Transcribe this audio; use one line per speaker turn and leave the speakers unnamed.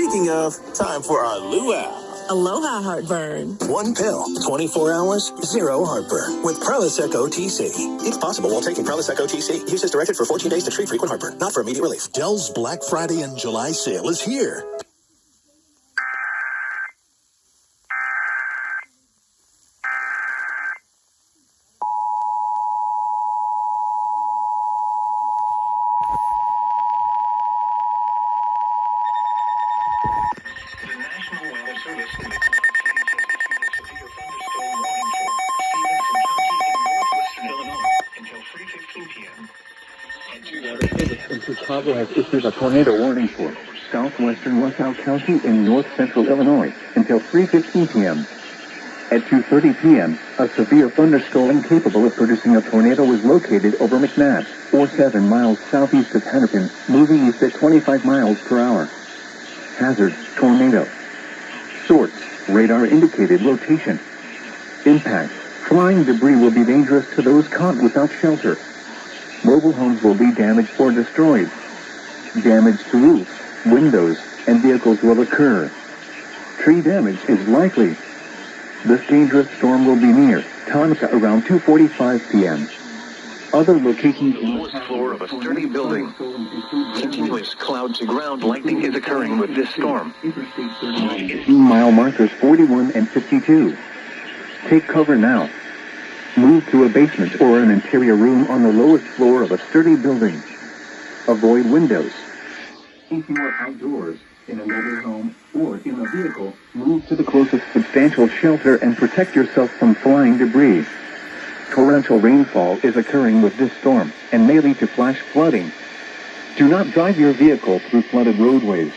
Speaking of, time for our luau.
Aloha heartburn.
One pill, 24 hours, zero heartburn. With Prilosec OTC. It's possible while taking Prilosec OTC. Use as directed for 14 days to treat frequent heartburn, not for immediate relief.
Dell's Black Friday and July sale is here.
Chicago has issued a tornado warning for southwestern Russell County in north central Illinois until 3:15 p.m. At 2:30 p.m., a severe thunderstorm capable of producing a tornado was located over McNabb, or 7 miles southeast of Hennepin, moving east at 25 miles per hour. Hazard, tornado. Source, radar indicated rotation. Impact, flying debris will be dangerous to those caught without shelter. Mobile homes will be damaged or destroyed. Damage to roofs, windows, and vehicles will occur. Tree damage is likely. This dangerous storm will be near Tonka around 2:45 p.m. Other locations
The fourth floor of a sturdy building. Continuous cloud-to-ground lightning is occurring with this storm.
Mile markers 41 and 52. Take cover now. Move to a basement or an interior room on the lowest floor of a sturdy building. Avoid windows. If you are outdoors, in a mobile home, or in a vehicle, move to the closest substantial shelter and protect yourself from flying debris. Torrential rainfall is occurring with this storm and may lead to flash flooding. Do not drive your vehicle through flooded roadways.